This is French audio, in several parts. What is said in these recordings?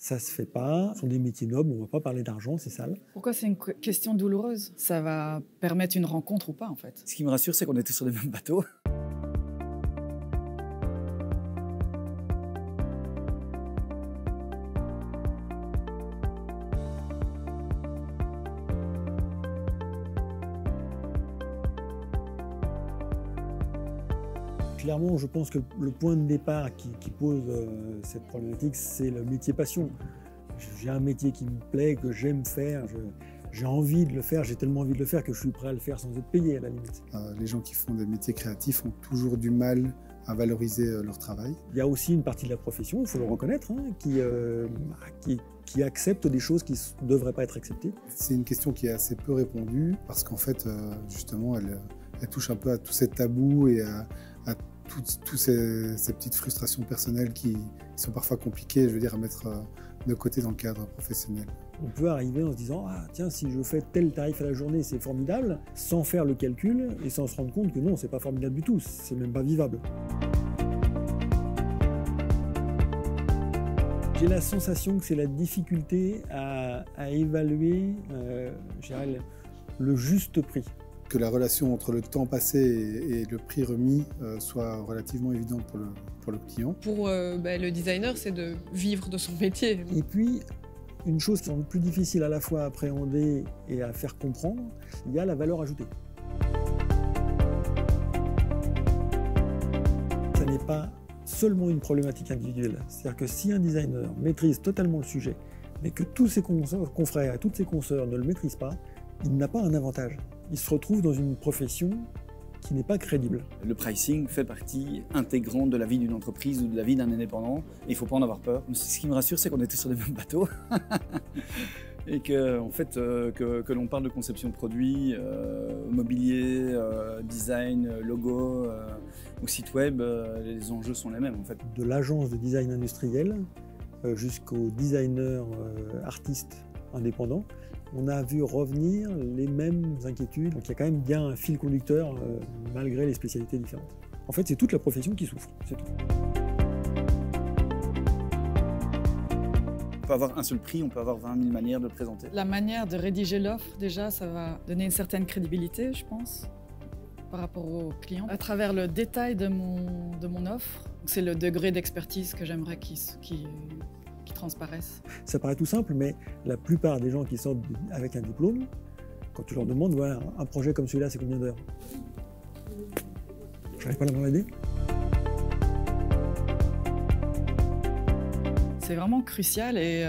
Ça se fait pas, ce sont des métiers nobles, on ne va pas parler d'argent, c'est sale. Pourquoi c'est une question douloureuse? Ça va permettre une rencontre ou pas, en fait. Ce qui me rassure, c'est qu'on était sur les mêmes bateaux. Clairement, je pense que le point de départ qui pose cette problématique, c'est le métier passion. J'ai un métier qui me plaît, que j'aime faire, j'ai envie de le faire, j'ai tellement envie de le faire que je suis prêt à le faire sans être payé à la limite. Les gens qui font des métiers créatifs ont toujours du mal à valoriser leur travail. Il y a aussi une partie de la profession, il faut le reconnaître, qui accepte des choses qui ne devraient pas être acceptées. C'est une question qui est assez peu répondue parce qu'en fait, justement, elle touche un peu à tous ces tabous et à toutes ces petites frustrations personnelles qui sont parfois compliquées, je veux dire, à mettre de côté dans le cadre professionnel. On peut arriver en se disant « Ah tiens, si je fais tel tarif à la journée, c'est formidable », sans faire le calcul et sans se rendre compte que non, c'est pas formidable du tout, c'est même pas vivable. J'ai la sensation que c'est la difficulté à évaluer le juste prix. Que la relation entre le temps passé et le prix remis soit relativement évidente pour le client. Pour le designer, c'est de vivre de son métier. Et puis, une chose qui est plus difficile à la fois à appréhender et à faire comprendre, il y a la valeur ajoutée. Ça n'est pas seulement une problématique individuelle. C'est-à-dire que si un designer maîtrise totalement le sujet, mais que tous ses confrères et toutes ses consoeurs ne le maîtrisent pas, il n'a pas un avantage. Il se retrouve dans une profession qui n'est pas crédible. Le pricing fait partie intégrante de la vie d'une entreprise ou de la vie d'un indépendant. Et il ne faut pas en avoir peur. Ce qui me rassure, c'est qu'on était sur les mêmes bateaux. Et que, en fait, que l'on parle de conception de produits, mobilier, design, logo ou site web, les enjeux sont les mêmes en fait. De l'agence de design industriel jusqu'aux designers artistes indépendants, on a vu revenir les mêmes inquiétudes. Donc il y a quand même bien un fil conducteur malgré les spécialités différentes. En fait, c'est toute la profession qui souffre, c'est tout. On peut avoir un seul prix, on peut avoir 20 000 manières de le présenter. La manière de rédiger l'offre, déjà, ça va donner une certaine crédibilité, je pense, par rapport au client. À travers le détail de mon offre, c'est le degré d'expertise que j'aimerais qui transparaissent. Ça paraît tout simple, mais la plupart des gens qui sortent avec un diplôme, quand tu leur demandes, voilà, un projet comme celui-là, c'est combien d'heures? J'arrive pas à l'avoir aidé. C'est vraiment crucial et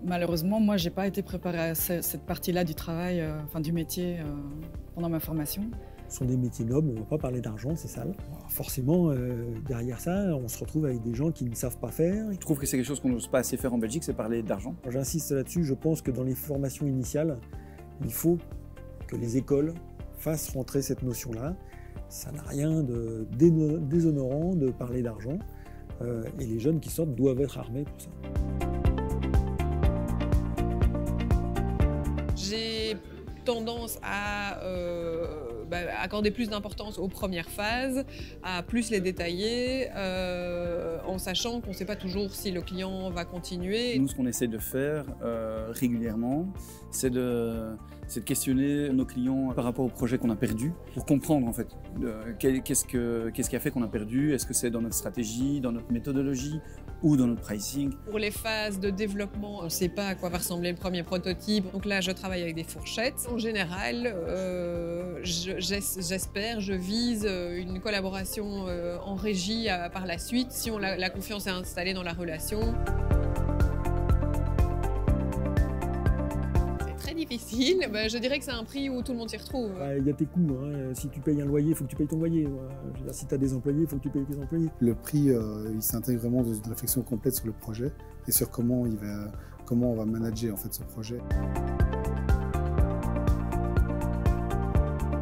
malheureusement, moi, j'ai pas été préparée à cette partie-là du travail, du métier pendant ma formation. Ce sont des métiers nobles, on ne va pas parler d'argent, c'est sale. Alors forcément, derrière ça, on se retrouve avec des gens qui ne savent pas faire. Je trouve que c'est quelque chose qu'on n'ose pas assez faire en Belgique, c'est parler d'argent. J'insiste là-dessus, je pense que dans les formations initiales, il faut que les écoles fassent rentrer cette notion-là. Ça n'a rien de déshonorant de parler d'argent, et les jeunes qui sortent doivent être armés pour ça. J'ai tendance à accorder plus d'importance aux premières phases, à plus les détailler, en sachant qu'on ne sait pas toujours si le client va continuer. Nous, ce qu'on essaie de faire régulièrement, c'est de questionner nos clients par rapport au projet qu'on a perdu, pour comprendre en fait qu'est-ce qui a fait qu'on a perdu, est-ce que c'est dans notre stratégie, dans notre méthodologie ou dans notre pricing. Pour les phases de développement, on ne sait pas à quoi va ressembler le premier prototype, donc là je travaille avec des fourchettes. En général, j'espère, je vise une collaboration en régie par la suite, si la confiance est installée dans la relation. Difficile, je dirais que c'est un prix où tout le monde s'y retrouve. Il y a tes coûts, hein. Si tu payes un loyer, il faut que tu payes ton loyer. Je veux dire, si tu as des employés, il faut que tu payes tes employés. Le prix, il s'intègre vraiment dans une réflexion complète sur le projet et sur comment on va manager en fait, ce projet.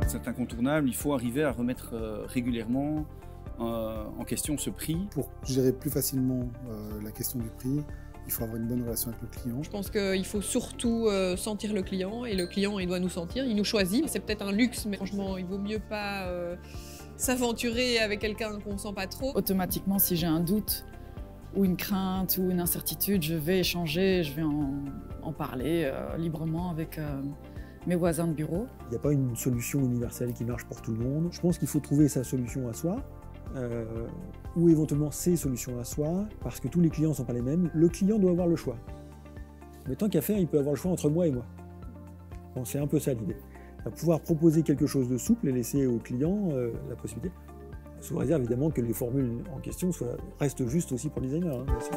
C'est incontournable, il faut arriver à remettre régulièrement en question ce prix. Pour gérer plus facilement la question du prix, il faut avoir une bonne relation avec le client. Je pense qu'il faut surtout sentir le client et le client il doit nous sentir, il nous choisit. C'est peut-être un luxe mais franchement il vaut mieux pas s'aventurer avec quelqu'un qu'on ne sent pas trop. Automatiquement si j'ai un doute, ou une crainte ou une incertitude, je vais échanger, je vais en parler librement avec mes voisins de bureau. Il n'y a pas une solution universelle qui marche pour tout le monde. Je pense qu'il faut trouver sa solution à soi, ou éventuellement ses solutions à soi, parce que tous les clients ne sont pas les mêmes. Le client doit avoir le choix. Mais tant qu'à faire, il peut avoir le choix entre moi et moi. Bon, c'est un peu ça l'idée. Pouvoir proposer quelque chose de souple et laisser au client la possibilité, sous réserve évidemment que les formules en question restent justes aussi pour le designer, hein, bien sûr.